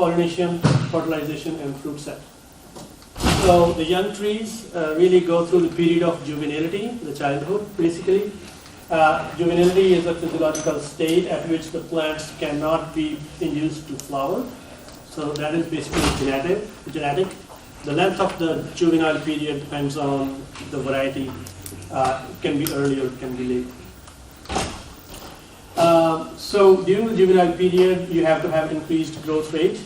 pollination, fertilization, and fruit set. So the young trees really go through the period of juvenility, the childhood, basically. Juvenility is a physiological state at which the plants cannot be induced to flower. So that is basically genetic. The length of the juvenile period depends on the variety. It can be early or it can be late. So during the juvenile period, you have to have increased growth rate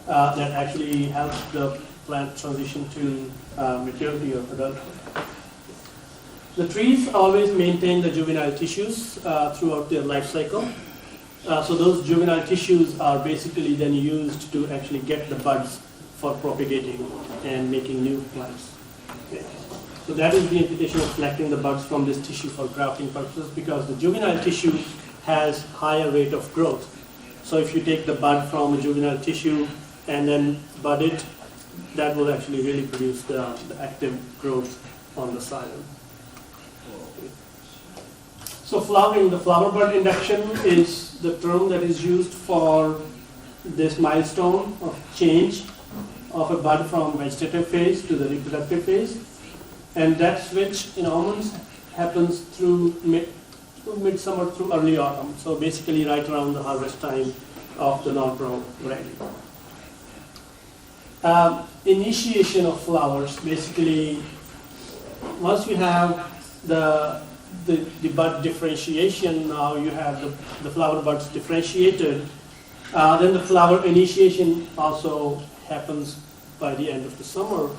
that actually helps the plant transition to maturity or adulthood. The trees always maintain the juvenile tissues throughout their life cycle. So those juvenile tissues are basically then used to actually get the buds for propagating and making new plants. Okay. So that is the implication of selecting the buds from this tissue for grafting purposes, because the juvenile tissue has higher rate of growth. So if you take the bud from a juvenile tissue and then bud it, that will actually really produce the active growth on the xylem. So flowering, the flower bud induction is the term that is used for this milestone of change of a bud from vegetative phase to the reproductive phase. And that switch in almonds happens through midsummer through early autumn. So basically right around the harvest time of the non-pro variety. Initiation of flowers, basically once you have the bud differentiation, now you have the flower buds differentiated, then the flower initiation also happens by the end of the summer.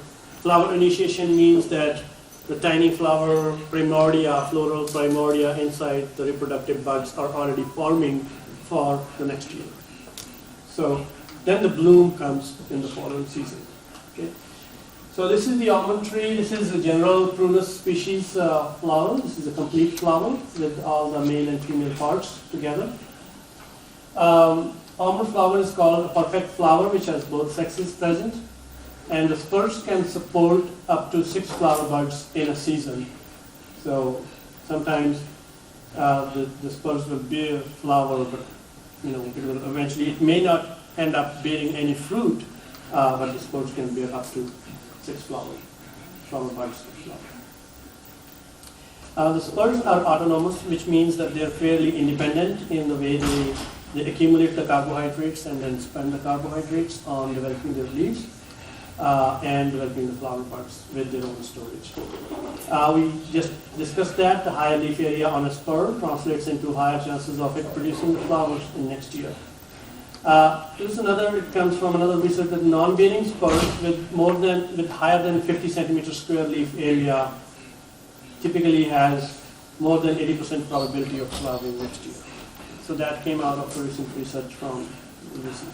Flower initiation means that the tiny flower primordia, floral primordia inside the reproductive buds are already forming for the next year. So then the bloom comes in the following season. Okay. So this is the almond tree. This is a general Prunus species flower. This is a complete flower with all the male and female parts together. Almond flower is called a perfect flower, which has both sexes present. And the spurs can support up to 6 flower buds in a season. So sometimes the spurs will bear flower, but eventually it may not end up bearing any fruit, but the spurs can bear up to 6 flower buds. The spurs are autonomous, which means that they're fairly independent in the way they accumulate the carbohydrates and then spend the carbohydrates on developing their leaves and developing the flower buds with their own storage. We just discussed that the higher leaf area on a spur translates into higher chances of it producing the flowers in next year. It comes from another research that non-bearing spurs with higher than 50 centimeter square leaf area typically has more than 80% probability of flowering next year. So that came out of recent research from UC.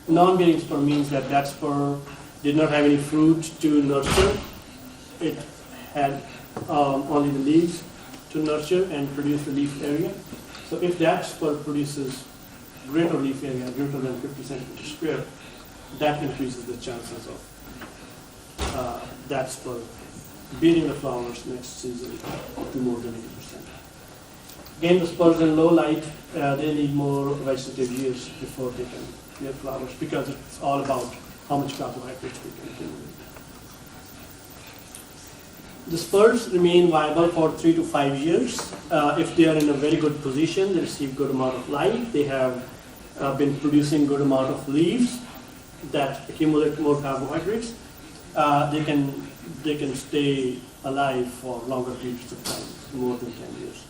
Non-bearing spur means that spur did not have any fruit to nurture. It had only the leaves to nurture and produce the leaf area. So if that spur produces greater leaf area, greater than 50 centimeters square, that increases the chances of that spur beating the flowers next season to more than 80%. Again, the spurs in low light, they need more vegetative years before they can bear flowers, because it's all about how much carbohydrates they can accumulate. The spurs remain viable for 3 to 5 years. If they are in a very good position, they receive good amount of light, they have been producing good amount of leaves that accumulate more carbohydrates, they can stay alive for longer periods of time, more than 10 years.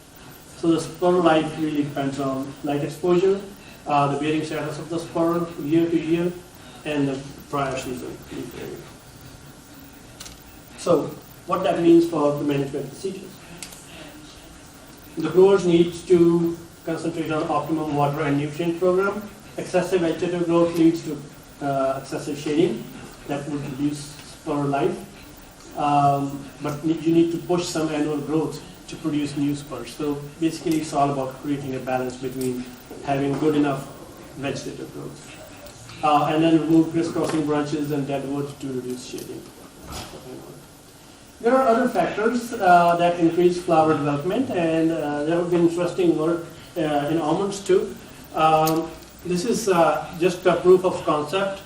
So the spur life really depends on light exposure, the bearing status of the spur year to year, and the prior season leaf area. So what that means for the management procedures. The growers need to concentrate on optimum water and nutrient program. Excessive vegetative growth leads to excessive shading that would reduce spur life. But you need to push some annual growth to produce new spurs. So basically it's all about creating a balance between having good enough vegetative growth. And then remove crisscrossing branches and dead wood to reduce shading. There are other factors that increase flower development, and there have been interesting work in almonds too. This is just a proof of concept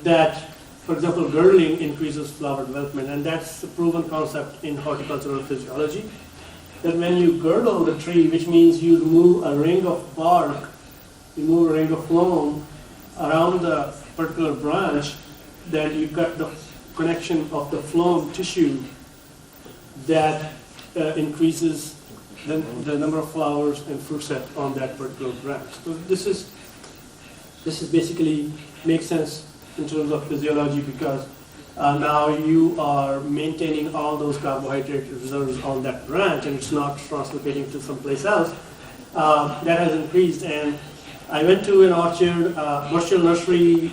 that, for example, girdling increases flower development, and that's a proven concept in horticultural physiology. That when you girdle the tree, which means you remove a ring of bark, remove a ring of phloem around the particular branch, then you cut the connection of the phloem tissue that increases the number of flowers and fruit set on that particular branch. So this is basically makes sense in terms of physiology, because now you are maintaining all those carbohydrate reserves on that branch, and it's not translocating to someplace else. That has increased, and I went to an orchard, Bushel Nursery,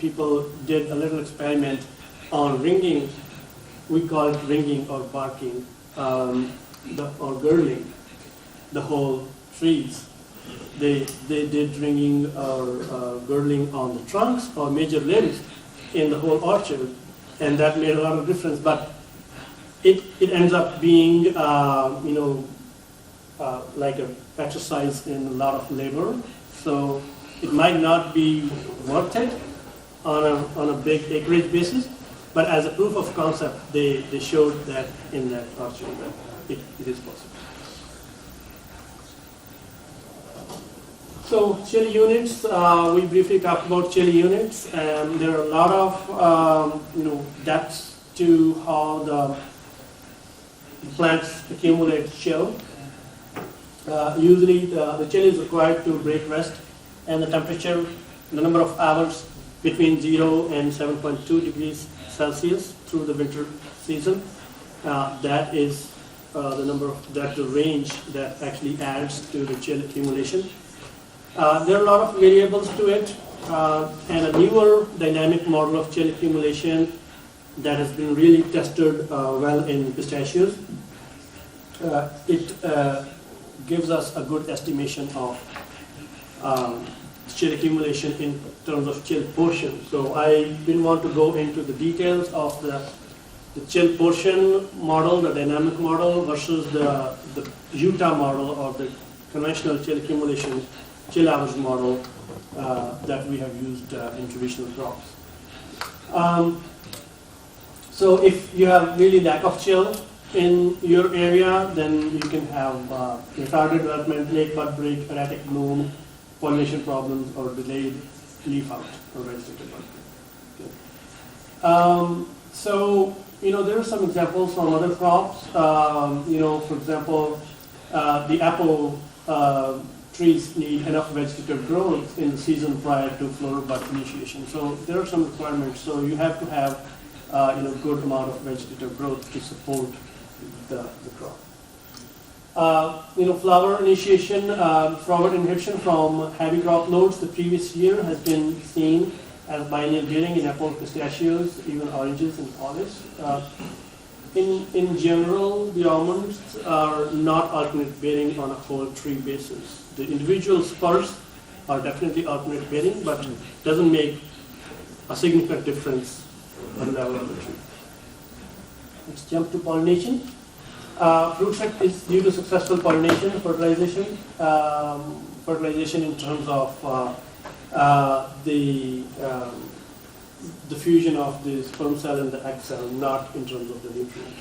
people did a little experiment on ringing. We call it ringing or barking, or girdling the whole trees. They did ringing or girdling on the trunks or major limbs in the whole orchard, and that made a lot of difference. But it ends up being like an exercise in a lot of labor, so it might not be worth it on a big acreage basis. But as a proof of concept, they showed that in that orchard that it is possible. So Chilli units, we briefly talked about Chilli units, and there are a lot of depths to how the plants accumulate chill. Usually the chill is required to break rest, and the temperature, the number of hours between 0 and 7.2 degrees Celsius through the winter season. That is the range that actually adds to the chill accumulation. There are a lot of variables to it, and a newer dynamic model of chill accumulation that has been really tested well in pistachios. It gives us a good estimation of chill accumulation in terms of chill portion. So I didn't want to go into the details of the chill portion model, the dynamic model, versus the Utah model or the conventional chill accumulation, chill average model that we have used in traditional crops. So if you have really lack of chill in your area, then you can have retarded development, late bud break, erratic bloom, pollination problems, or delayed leaf out or vegetative bud. So there are some examples from other crops. For example, the apple trees need enough vegetative growth in the season prior to flower bud initiation. So there are some requirements. So you have to have good amount of vegetative growth to support the crop. Flower initiation, flower inhibition from heavy crop loads the previous year has been seen as biennial bearing in apple, pistachios, even oranges and olives. In general, the almonds are not alternate bearing on a whole tree basis. The individual spurs are definitely alternate bearing, but doesn't make a significant difference on the level of the tree. Let's jump to pollination. Fruit set is due to successful pollination, fertilization. Fertilization in terms of the fusion of the sperm cell and the egg cell, not in terms of the nutrient.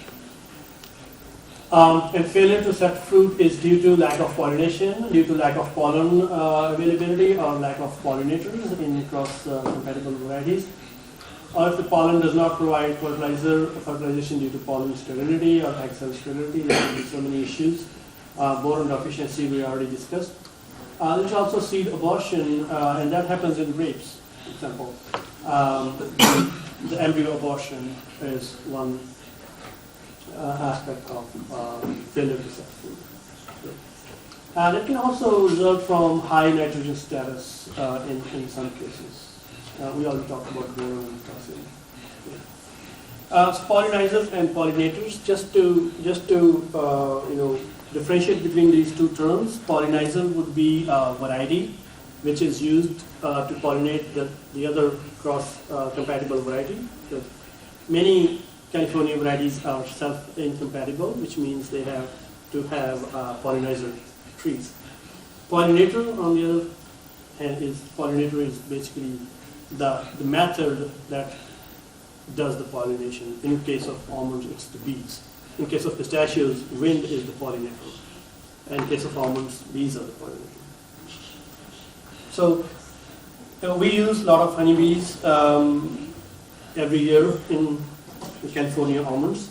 And failure to set fruit is due to lack of pollination, due to lack of pollen availability, or lack of pollinators in cross-compatible varieties. Or if the pollen does not provide fertilization due to pollen sterility or egg cell sterility, there will be so many issues. Boron deficiency we already discussed. There's also seed abortion, and that happens in grapes, for example. The embryo abortion is one aspect of failure to set fruit. And it can also result from high nitrogen status in some cases. We already talked about boron and calcium. Pollinizers and pollinators. Just to differentiate between these two terms, pollinizer would be a variety which is used to pollinate the other cross-compatible variety. Many California varieties are self-incompatible, which means they have to have pollinizer trees. Pollinator, on the other and pollinator is basically the method that does the pollination. In case of almonds, it's the bees. In case of pistachios, wind is the pollinator. And in case of almonds, bees are the pollinator. So we use a lot of honeybees every year in California almonds.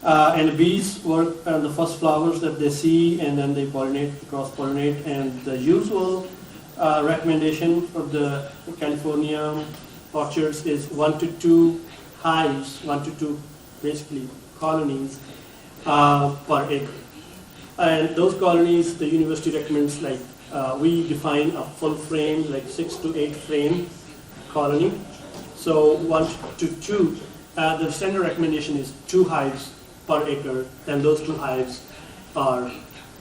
And the bees work on the first flowers that they see, and then they pollinate, cross-pollinate. And the usual recommendation for the California orchards is 1 to 2 hives, 1 to 2 basically colonies per acre. And those colonies, the university recommends, like we define a full frame, like 6 to 8 frame colony. So 1 to 2, the standard recommendation is 2 hives per acre, and those 2 hives are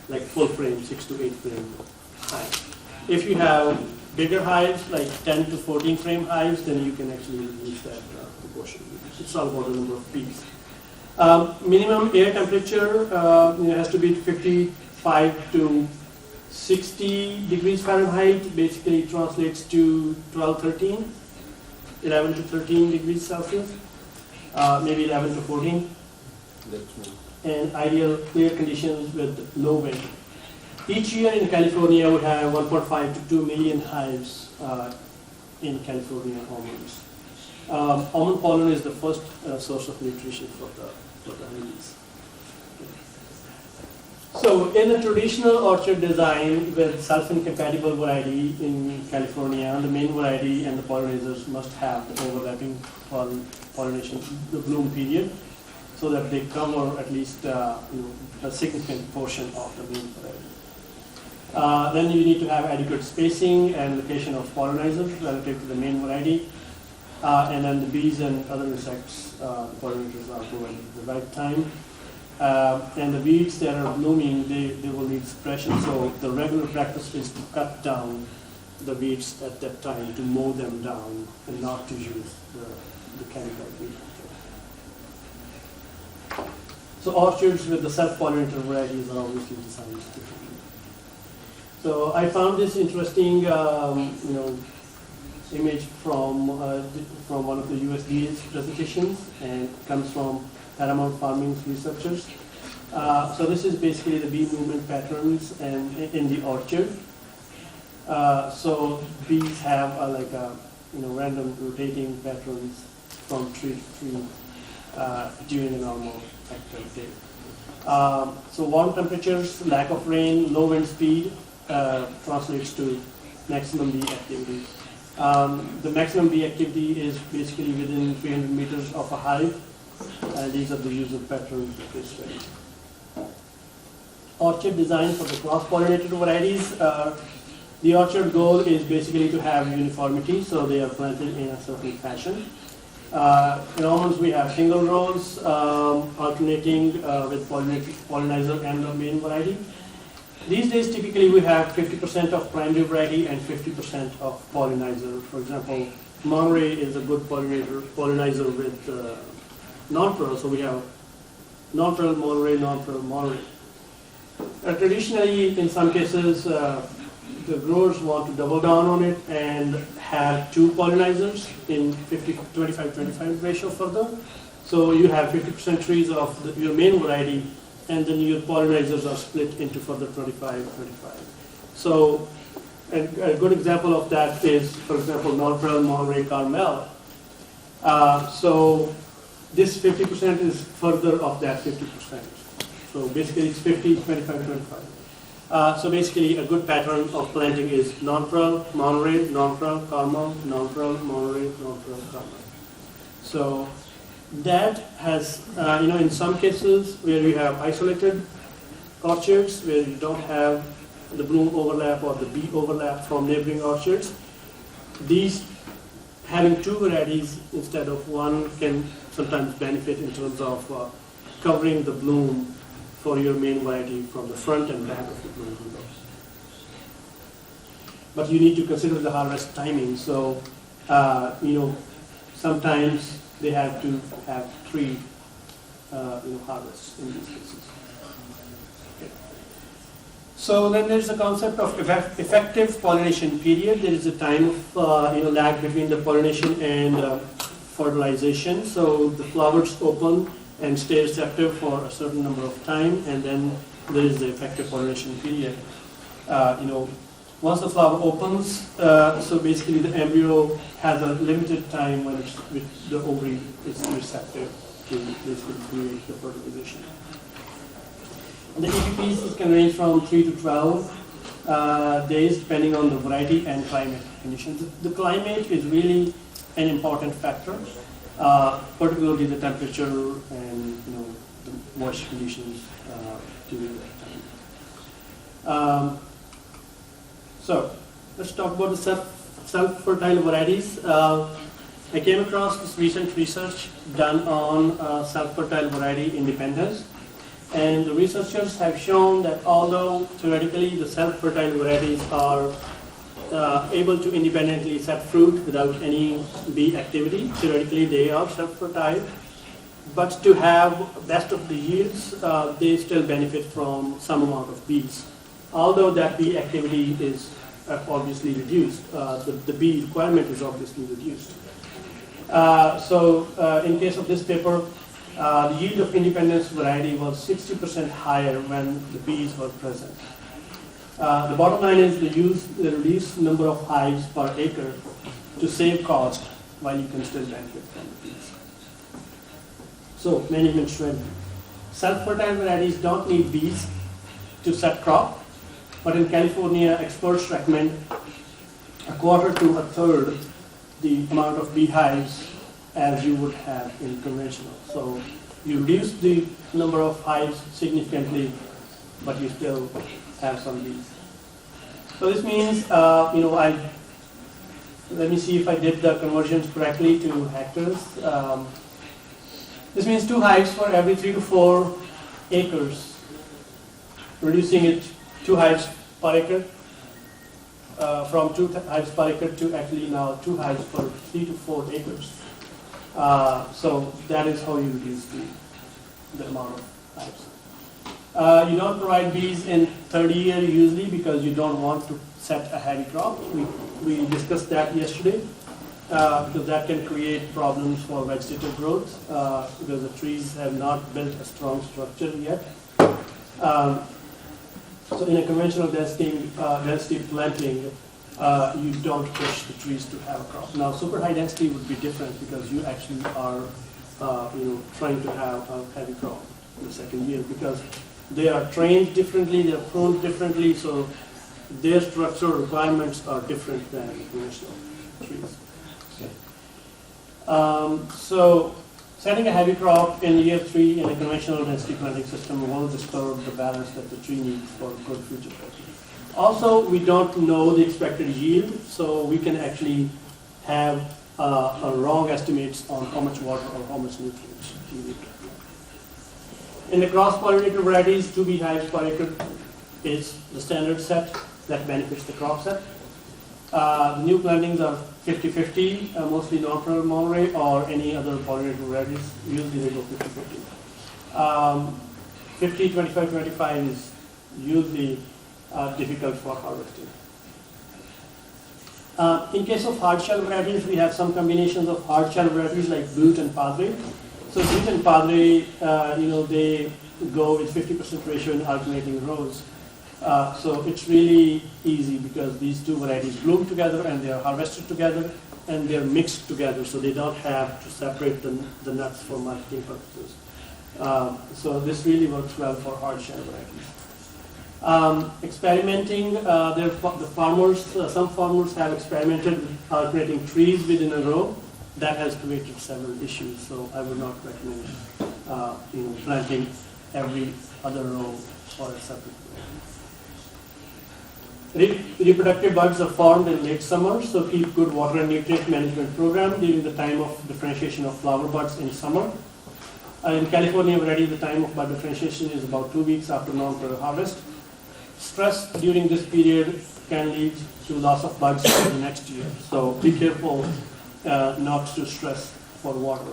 like full frame, 6 to 8 frame hives. If you have bigger hives, like 10 to 14 frame hives, then you can actually reduce that proportion. It's all about the number of bees. Minimum air temperature has to be 55 to 60 degrees Fahrenheit. Basically translates to 11 to 13 degrees Celsius, maybe 11 to 14. And ideal clear conditions with low wind. Each year in California, we have 1.5 to 2 million hives in California almonds. Almond pollen is the first source of nutrition for the honeybees. So in a traditional orchard design with self-incompatible variety in California, the main variety and the pollinators must have the overlapping pollination, the bloom period, so that they cover at least a significant portion of the main variety. Then you need to have adequate spacing and location of pollinators relative to the main variety. And then the bees and other insects, pollinators are provided at the right time. And the weeds that are blooming, they will need suppression. So the regular practice is to cut down the weeds at that time, to mow them down, and not to use the chemical weed. So orchards with the self-pollinator varieties are obviously designed differently. So I found this interesting, image from one of the USDA's presentations, and it comes from Paramount Farming's researchers. So this is basically the bee movement patterns and in the orchard. So bees have random rotating patterns from tree to tree during a normal activity. So warm temperatures, lack of rain, low wind speed translates to maximum bee activity. The maximum bee activity is basically within 300 meters of a hive, and these are the usual patterns that they study. Orchard design for the cross-pollinated varieties. The orchard goal is basically to have uniformity, so they are planted in a certain fashion. In almonds, we have single rows alternating with pollinizer and the main variety. These days, typically, we have 50% of primary variety and 50% of pollinizer. For example, Monterey is a good pollinizer with non-pearl, so we have non-pearl Monterey, non-pearl Monterey. Traditionally, in some cases, the growers want to double down on it and have 2 pollinizers in 25-25 ratio for them. So you have 50% trees of your main variety, and then your pollinizers are split into further 25-25. So a good example of that is, for example, non-pearl Monterey Carmel. So this 50% is further of that 50%. So basically it's 50, 25, 25. So basically a good pattern of planting is non-pearl, Monterey, non-pearl, Carmel, non-pearl, Monterey, non-pearl, Carmel. So that has, in some cases where you have isolated orchards, where you don't have the bloom overlap or the bee overlap from neighboring orchards, these having 2 varieties instead of 1 can sometimes benefit in terms of covering the bloom for your main variety from the front and back of the bloom window. But you need to consider the harvest timing. So, sometimes they have to have 3, harvests in these cases. Okay. So then there's the concept of effective pollination period. There is a time of lag between the pollination and fertilization. So the flowers open and stay receptive for a certain number of time, and then there is the effective pollination period. Once the flower opens, so basically the embryo has a limited time when the ovary is receptive to basically create the fertilization. The EPPs can range from 3 to 12 days depending on the variety and climate conditions. The climate is really an important factor, particularly the temperature and the moisture conditions during that time. So let's talk about the self-fertile varieties. I came across this recent research done on self-fertile variety independence. And the researchers have shown that although theoretically the self-fertile varieties are able to independently set fruit without any bee activity, theoretically they are self-fertile, but to have best of the yields, they still benefit from some amount of bees. Although that bee activity is obviously reduced, the bee requirement is obviously reduced. In case of this paper, the yield of independence variety was 60% higher when the bees were present. The bottom line is the reduced number of hives per acre to save cost while you can still benefit from the bees. So, management strategy. Self-fertile varieties don't need bees to set crop, but in California, experts recommend a quarter to a third the amount of beehives as you would have in conventional. So you reduce the number of hives significantly, but you still have some bees. So this means, let me see if I did the conversions correctly to hectares. This means 2 hives for every 3 to 4 acres, reducing it 2 hives per acre, from 2 hives per acre to actually now 2 hives per 3 to 4 acres. So that is how you reduce the amount of hives. You don't provide bees in third year usually because you don't want to set a heavy crop. We discussed that yesterday because that can create problems for vegetative growth because the trees have not built a strong structure yet. So in a conventional density planting, you don't push the trees to have a crop. Now, super high density would be different because you actually are, trying to have a heavy crop in the second year because they are trained differently, they are pruned differently, so their structural requirements are different than conventional trees. Okay. So, setting a heavy crop in year 3 in a conventional density planting system will disturb the balance that the tree needs for good future growth. Also, we don't know the expected yield, so we can actually have a wrong estimates on how much water or how much nutrients you need. In the cross-pollinated varieties, 2 beehives per acre is the standard set that benefits the crop set. The new plantings are 50-50, mostly non-perennial Monterey or any other pollinated varieties. Usually they go 50-50. 50-25-25 is usually difficult for harvesting. In case of hardshell varieties, we have some combinations of hardshell varieties like Butte and Padre. So Butte and Padre, they go with 50% ratio in alternating rows. So it's really easy because these 2 varieties bloom together and they are harvested together and they are mixed together, so they don't have to separate the nuts for marketing purposes. So this really works well for hardshell varieties. Experimenting, some farmers have experimented with alternating trees within a row. That has created several issues, so I would not recommend planting every other row or a separate row. Reproductive buds are formed in late summer, so keep good water and nutrient management program during the time of differentiation of flower buds in summer. In California already, the time of bud differentiation is about 2 weeks after non-perennial harvest. Stress during this period can lead to loss of buds for the next year. So be careful not to stress for water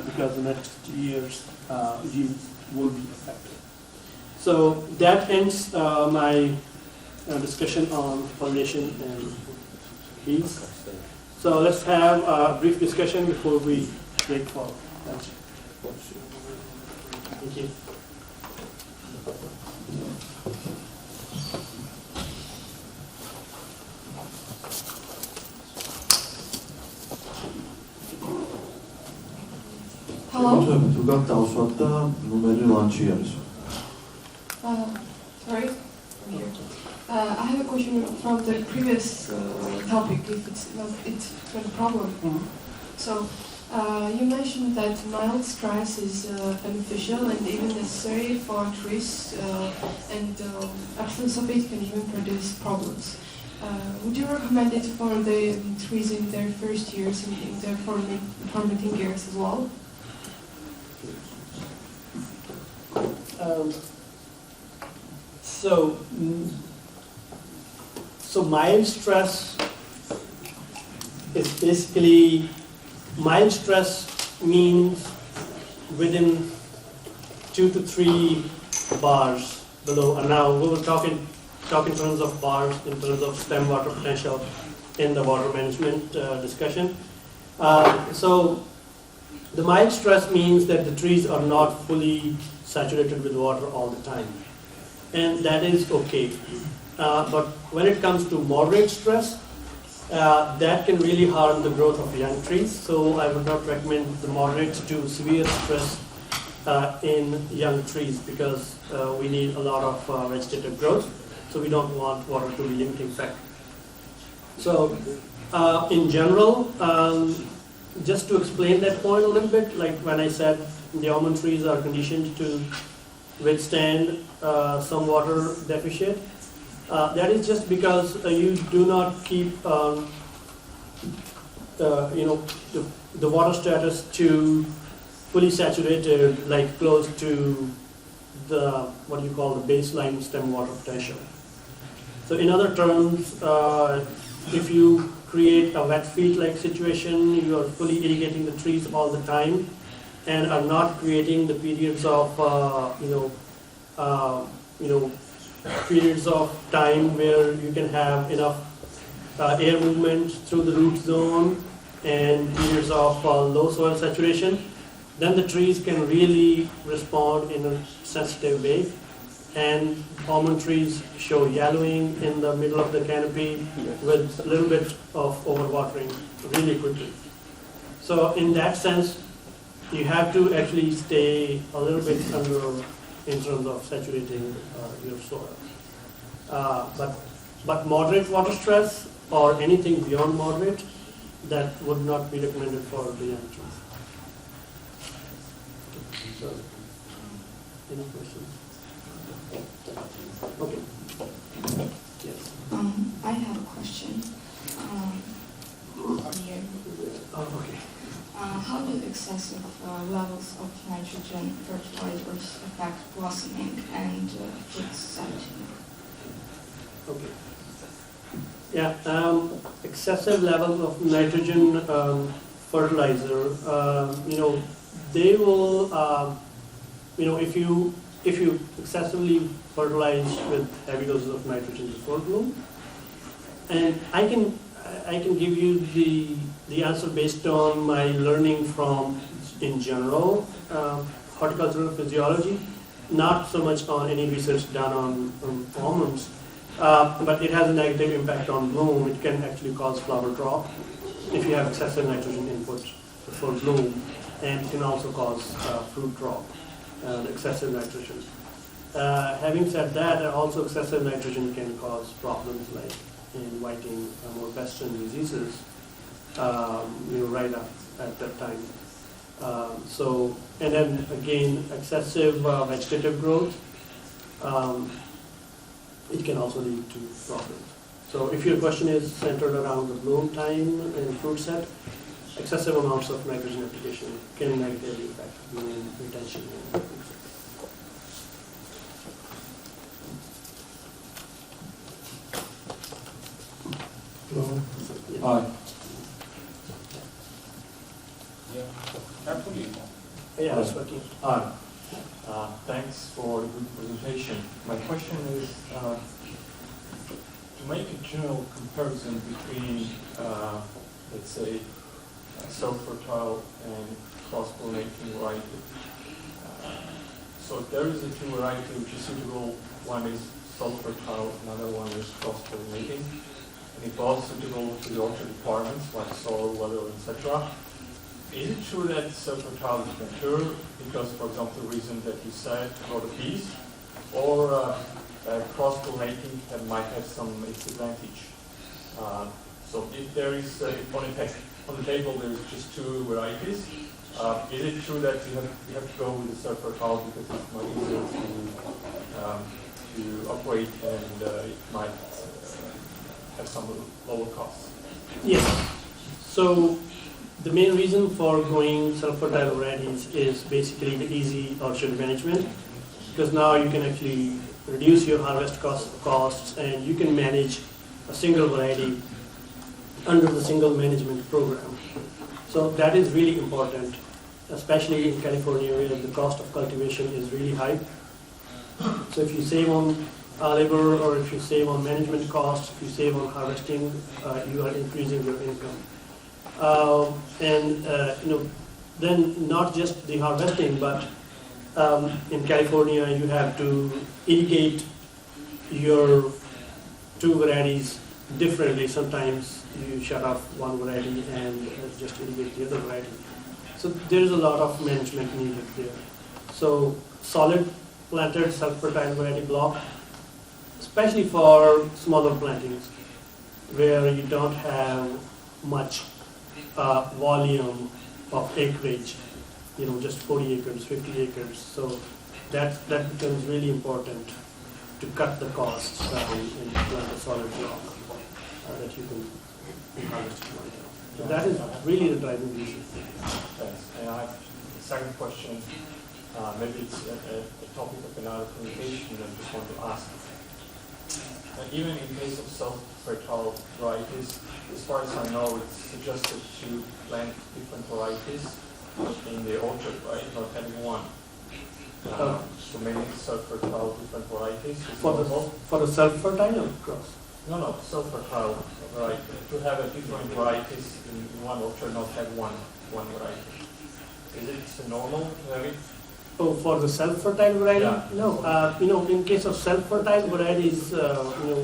because the next year's yields will be affected. So that ends my discussion on pollination and bees. So let's have a brief discussion before we break for lunch. Thank you. Hello? Sorry? Here. I have a question from the previous topic, if it's not a problem. So, you mentioned that mild stress is beneficial and even necessary for trees, and absence of it can even produce problems. Would you recommend it for the trees in their first years and in their formating years as well? So mild stress is basically, mild stress means within 2 to 3 bars below. And now we will talk in terms of bars, in terms of stem water potential in the water management discussion. So the mild stress means that the trees are not fully saturated with water all the time. And that is okay. But when it comes to moderate stress, that can really harm the growth of young trees. So I would not recommend the moderate to severe stress in young trees, because we need a lot of vegetative growth. So we don't want water to be limiting factor. So in general, just to explain that point a little bit, like when I said the almond trees are conditioned to withstand some water deficit, that is just because you do not keep the water status to fully saturated, like close to the what you call the baseline stem water potential. So in other terms, if you create a wet field-like situation, you are fully irrigating the trees all the time, and are not creating the periods of periods of time where you can have enough air movement through the root zone and periods of low soil saturation, then the trees can really respond in a sensitive way. And almond trees show yellowing in the middle of the canopy with a little bit of overwatering really quickly. So in that sense, you have to actually stay a little bit under in terms of saturating your soil. But moderate water stress or anything beyond moderate, that would not be recommended for the young trees. So, any questions? Okay. Yes. I have a question. Here. Oh, okay. How do excessive levels of nitrogen fertilizers affect blossoming and fruit setting? Okay. Yeah. Excessive levels of nitrogen fertilizer. They will. If you excessively fertilize with heavy doses of nitrogen before bloom, and I can give you the answer based on my learning from, in general, horticultural physiology, not so much on any research done on almonds, but it has a negative impact on bloom. It can actually cause flower drop if you have excessive nitrogen input before bloom, and it can also cause fruit drop, excessive nitrogen. Having said that, also excessive nitrogen can cause problems like in whiting or western diseases, right at that time. And then again, excessive vegetative growth, it can also lead to problems. So if your question is centered around the bloom time and fruit set, excessive amounts of nitrogen application can negatively affect bloom retention and fruit set. Hello. Yeah. Hi. Yeah, it's working. Hi. Thanks for the good presentation. My question is, to make a general comparison between, let's say, self-fertile and cross-pollinating variety. So if there is a two variety which is suitable, one is self-fertile, another one is cross-pollinating, and it was suitable to the orchard requirements like soil, weather, etc. Is it true that self-fertile is better because, for example, the reason that you said for the bees, or cross-pollinating might have some disadvantage? So if there is, on the table there is just two varieties, is it true that you have to go with the self-fertile because it's much easier to operate and it might have some lower costs? Yes. So the main reason for going self-fertile varieties is basically the easy orchard management, because now you can actually reduce your harvest costs and you can manage a single variety under the single management program. So that is really important, especially in California where the cost of cultivation is really high. So if you save on labor, or if you save on management costs, if you save on harvesting, you are increasing your income. Then not just the harvesting, but in California you have to irrigate your two varieties differently. Sometimes you shut off one variety and just irrigate the other variety. So there is a lot of management needed there. So solid planted self-fertile variety block, especially for smaller plantings where you don't have much volume of acreage, just 40 acres, 50 acres. So that becomes really important to cut the costs down and plant a solid block that you can harvest. So that is really the driving reason. Thanks. And I have a second question. Maybe it's a topic of another communication I just want to ask. Even in case of self-fertile varieties, as far as I know, it's suggested to plant different varieties in the orchard, right? Not having one. So maybe self-fertile different varieties. For the self-fertile or cross? No, self-fertile variety. To have a different varieties in one orchard, not have one variety. Is it normal to have it? Oh, for the self-fertile variety? Yeah. No. In case of self-fertile varieties,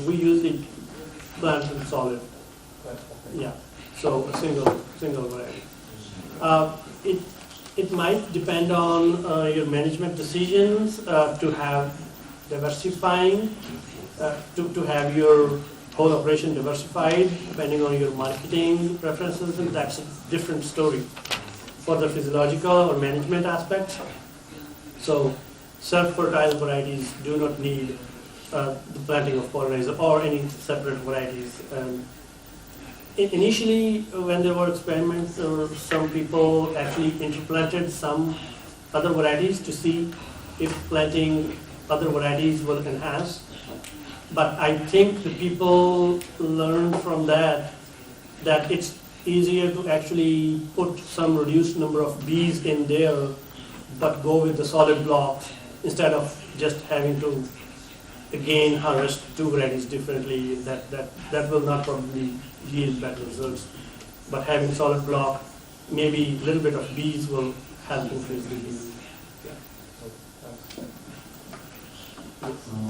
we usually plant in solid. Okay. Yeah. So a single variety. It might depend on your management decisions to have diversifying, to have your whole operation diversified, depending on your marketing preferences, and that's a different story. For the physiological or management aspects, so self-fertile varieties do not need the planting of pollinizer or any separate varieties. Initially, when there were experiments, some people actually interplanted some other varieties to see if planting other varieties will enhance. But I think the people learned from that it's easier to actually put some reduced number of bees in there, but go with the solid blocks instead of just having to again harvest two varieties differently. That will not probably yield better results. But having solid block, maybe a little bit of bees will help increase the yield.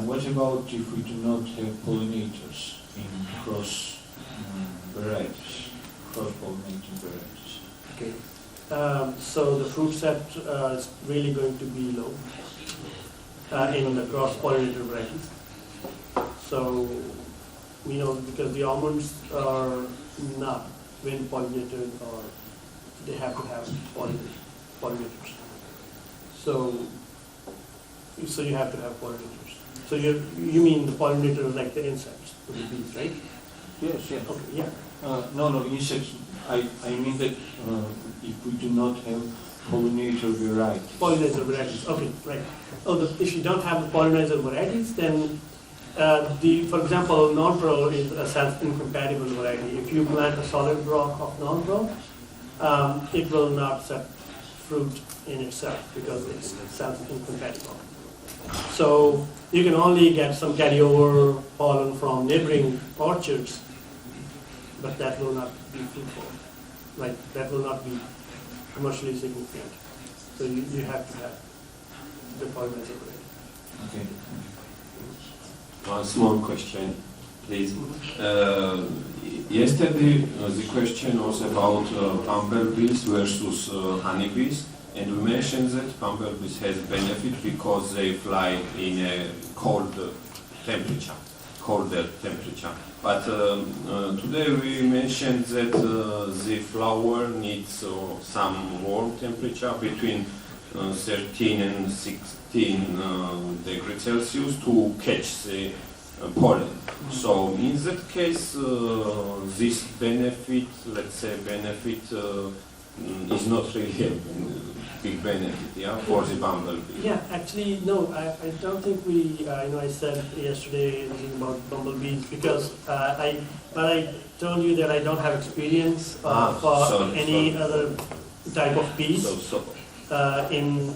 What about if we do not have pollinators in cross-pollinating varieties? Okay. So the fruit set is really going to be low in the cross-pollinated varieties. So, because the almonds are not wind pollinated, or they have to have pollinators. So you have to have pollinators. So you mean the pollinators like the insects, the bees, right? Yes. Okay, yeah. No, insects. I mean that if we do not have pollinator varieties. Pollinator varieties, okay, right. If you don't have the pollinator varieties, then for example, non-pro is a self-incompatible variety. If you plant a solid block of non-pro, it will not set fruit in itself because it's self-incompatible. So you can only get some carryover pollen from neighboring orchards, but that will not be fruitful. Like that will not be commercially significant. So you have to have the pollinator rate. Okay. One small question, please. Yesterday the question was about bumblebees versus honeybees, and we mentioned that bumblebees has benefit because they fly in a colder temperature. But today we mentioned that the flower needs some warm temperature between 13 and 16 degrees Celsius to catch the pollen. So in that case, this benefit, let's say is not really a big benefit, yeah, for the bumblebee. Yeah, actually, no, I don't think we, I said yesterday about bumblebees because I told you that I don't have experience for any other type of bees. And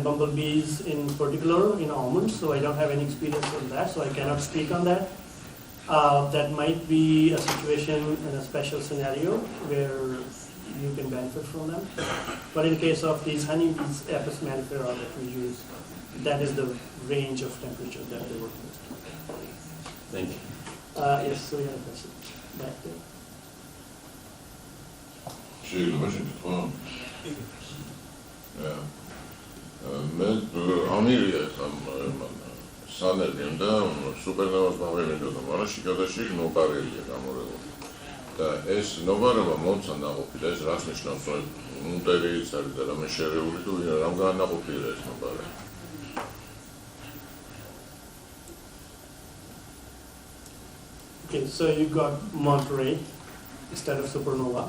bumblebees in particular in almonds, so I don't have any experience on that, so I cannot speak on that. That might be a situation in a special scenario where you can benefit from them. But in case of these honeybees, Apis mellifera that we use, that is the range of temperature that they work with. Thank you. Yes, so we have a question back there. Saneliem და სუპერნოვას მომემედოდა, მაგრამ შიგადაში ნოპარელია გამორებული. და ეს ნოპარება მომცა ნაყოფი და ეს რას ნიშნავს, რომ უნტერიც არის და რამე შერეული თუ რამ განაყოფია ეს ნოპარება. Okay, so you got Monterey instead of supernova.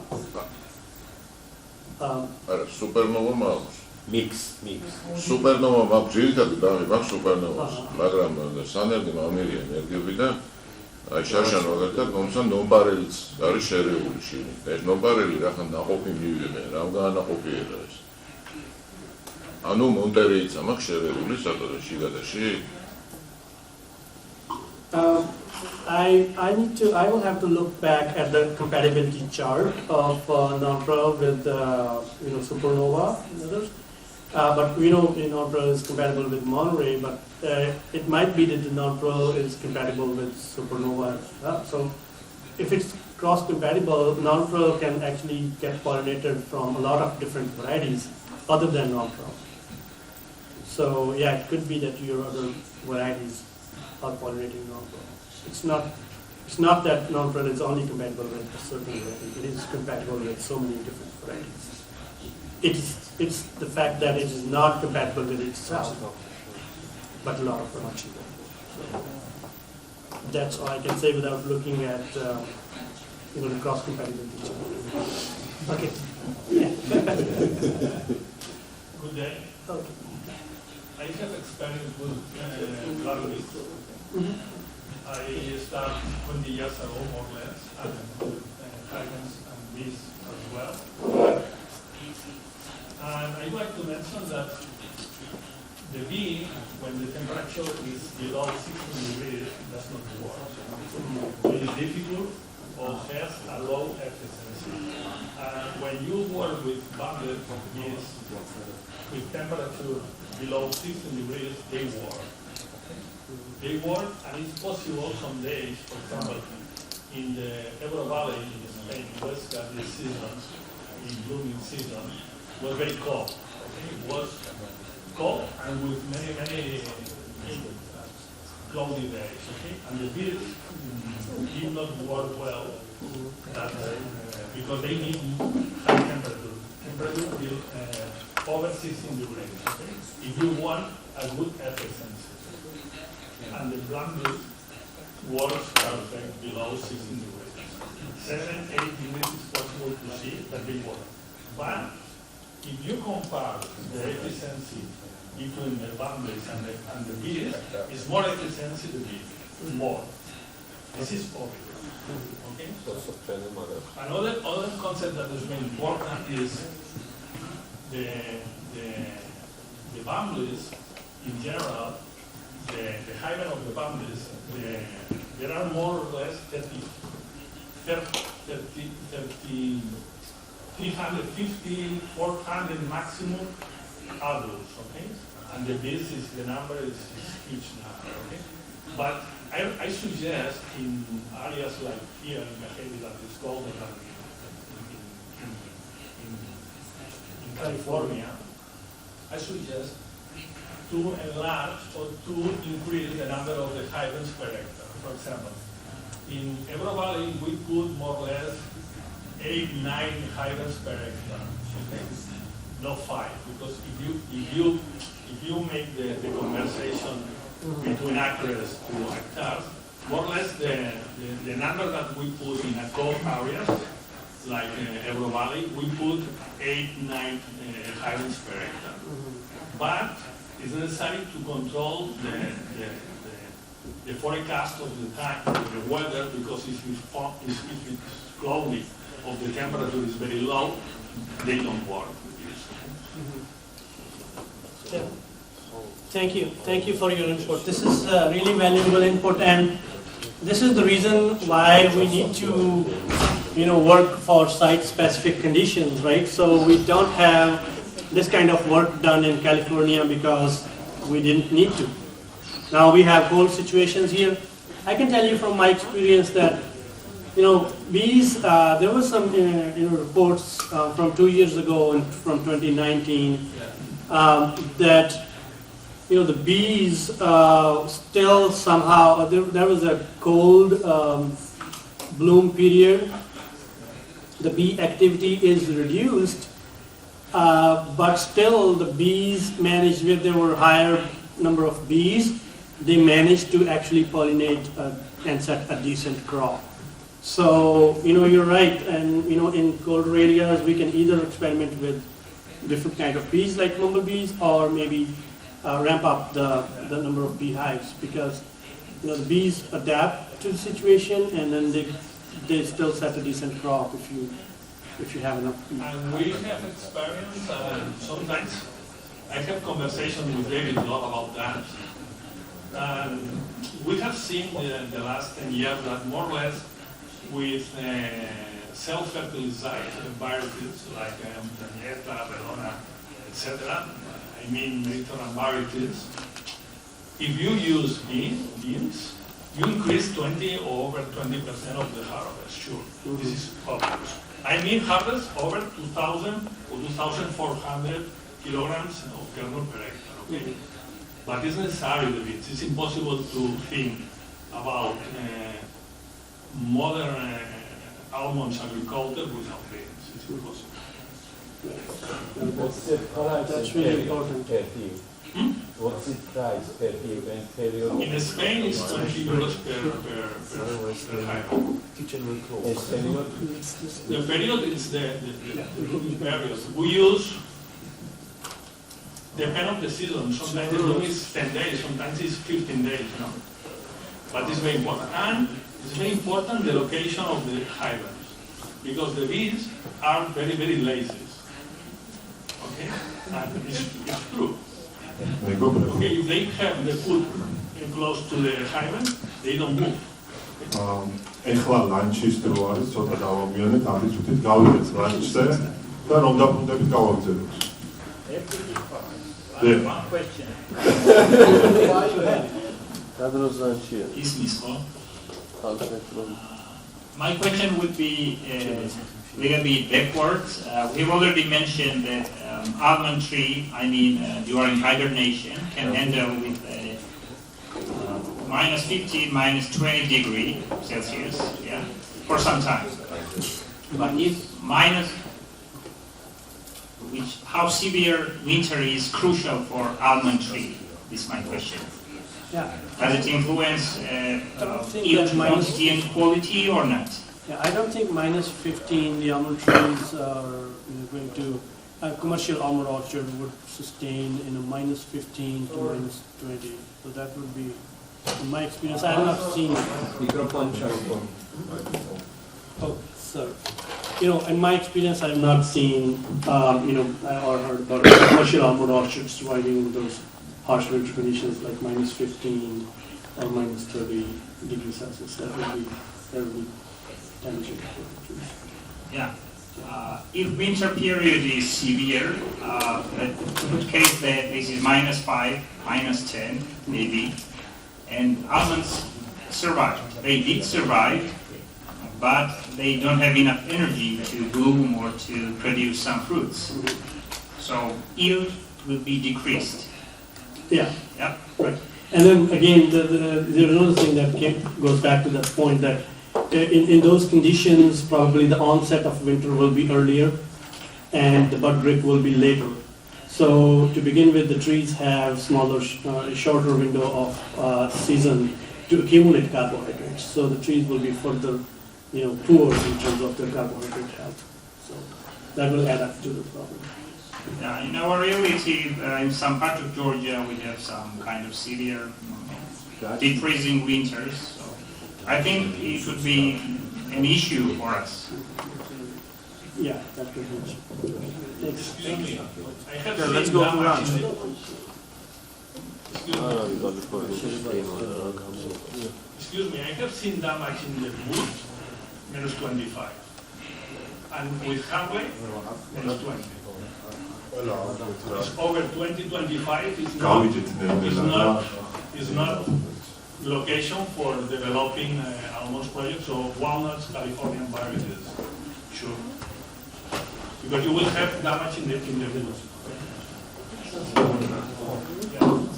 არა, სუპერნოვა მაქვს. Mix. სუპერნოვა მაქვს, ძირითადად მაქვს სუპერნოვას, მაგრამ სანერგი მამირია ენერგიები და აი შარშან მაგალითად მომცა ნოპარელიც არის შერეული შიგნით. ეს ნოპარელი რახან ნაყოფი მივიღე, რამ განაყოფიერა ეს. ანუ მონტერეიცა მაქვს შერეული სადღაც შიგადაში. I will have to look back at the compatibility chart of non-pro with supernova and others. But we know non-pro is compatible with Monterey, but it might be that the non-pro is compatible with supernova as well. So if it's cross-compatible, non-pro can actually get pollinated from a lot of different varieties other than non-pro. So yeah, it could be that your other varieties are pollinating non-pro. It's not that non-pro is only compatible with a certain variety. It is compatible with so many different varieties. It's the fact that it is not compatible with itself, but a lot of production. So that's all I can say without looking at the cross-compatibility. Okay. Yeah. Good day. Okay. I have experience with varieties. I started 20 years ago, more or less, and dragons and bees as well. And I'd like to mention that the bee, when the temperature is below 16 degrees, does not work. It is difficult or has a low efficiency. And when you work with bundled bees with temperature below 16 degrees, they work. They work, and it's possible some days, for example, in the Ebro Valley in Spain, West Garrett season, in blooming season, was very cold. Okay? It was cold and with many cloudy days. Okay? And the bees did not work well because they need high temperature. Temperature will over 16 degrees. Okay? If you want a good efficiency. And the bundle works perfect below 16 degrees. 7-8 degrees is possible to see that they work. But if you compare the efficiency between the bundles and the bees, it's more efficiency to be more. This is obvious. Okay? Another concept that is very important is the families, in general, the hymen of the families, there are more or less 350, 400 maximum adults, okay? And the basis, the number is huge now, okay? But I suggest in areas like here in Cajedi that is colder than in California, I suggest to enlarge or to increase the number of the hivens per hectare. For example, in Ebro Valley, we put more or less 8, 9 hivens per hectare. Okay? Not 5, because if you make the conversation between acres to hectares, more or less the number that we put in a cold areas, like Ebro Valley, we put 8, 9 hivens per hectare. But it's necessary to control the forecast of the time, of the weather, because if it's cloudy or the temperature is very low, they don't work with this. Yeah. Thank you for your input. This is really valuable input, and this is the reason why we need to, work for site-specific conditions, right? So we don't have this kind of work done in California because we didn't need to. Now we have cold situations here. I can tell you from my experience that, bees, there was some reports from 2 years ago and from 2019 that, the bees still somehow, there was a cold bloom period. The bee activity is reduced, but still the bees managed, where there were higher number of bees, they managed to actually pollinate and set a decent crop. So, you're right, and in colder areas we can either experiment with different kind of bees like bumblebees, or maybe ramp up the number of beehives, because the bees adapt to the situation, and then they still set a decent crop if you have enough bees. And we have experience, sometimes I have conversations with David a lot about that. And we have seen in the last 10 years that more or less with self-fertilized varieties like Antonietta, Verona, etc., I mean Mediterranean varieties, if you use beans, you increase 20 or over 20% of the harvest, sure. This is obvious. I mean harvest over 2,000 or 2,400 kilograms of kernel per hectare, okay? But it's necessary, the beans. It's impossible to think about modern almonds agriculture without beans. It's impossible. What's the price That's really important. per field? What's the price per field and period? In Spain, it's 20 euros per hymen. The period is the period. We use, depend on the season. Sometimes it's 10 days, sometimes it's 15 days. But it's very important. And it's very important the location of the hivens, because the bees are very, very lazy. Okay? And it's true. Okay, if they have the food close to the hymen, they don't move. ეხლა ლანჩის დრო არის, ცოტა დავამიანეთ, ამის თვითონ გავიდეთ ლანჩზე და რომ დაბრუნდებით გავაგზავნოთ. One question. My question would be a little bit backwards. We've already mentioned that almond tree, during hibernation, can handle with minus 15, minus 20 degree Celsius, yeah, for some time. But if how severe winter is crucial for almond tree? This is my question. Yeah. Does it influence yield quantity and quality or not? Yeah, I don't think minus 15 the almond trees are going to, a commercial almond orchard would sustain in a minus 15 to minus 20. So that would be, in my experience, I have not seen. Microphone. Oh, sir. in my experience, I've not seen, or heard about commercial almond orchards surviving in those harsh winter conditions like -15 or -30 degrees Celsius. That would be damaging for the trees. Yeah. If winter period is severe, in good case that this is -5, -10 maybe, and almonds survived. They did survive, but they don't have enough energy to bloom or to produce some fruits. So yield will be decreased. Yeah. Yeah. Right. And then again, there's another thing that goes back to that point that in those conditions, probably the onset of winter will be earlier and the bud break will be later. So to begin with, the trees have smaller, shorter window of season to accumulate carbohydrates. So the trees will be further, poor in terms of their carbohydrate health. So that will add up to the problem. Yeah, in our reality, in some part of Georgia, we have some kind of severe decreasing winters. So I think it would be an issue for us. Yeah, that could be. Excuse me. I have Yeah, seen let's go to damage lunch. in the- Excuse me, I have seen damage in the wood, -25. And with Harvey, -20. It's over 20, 25 is not location for developing almond projects or walnuts, Californian varieties. Sure. Because you will have damage in the woods. Yeah.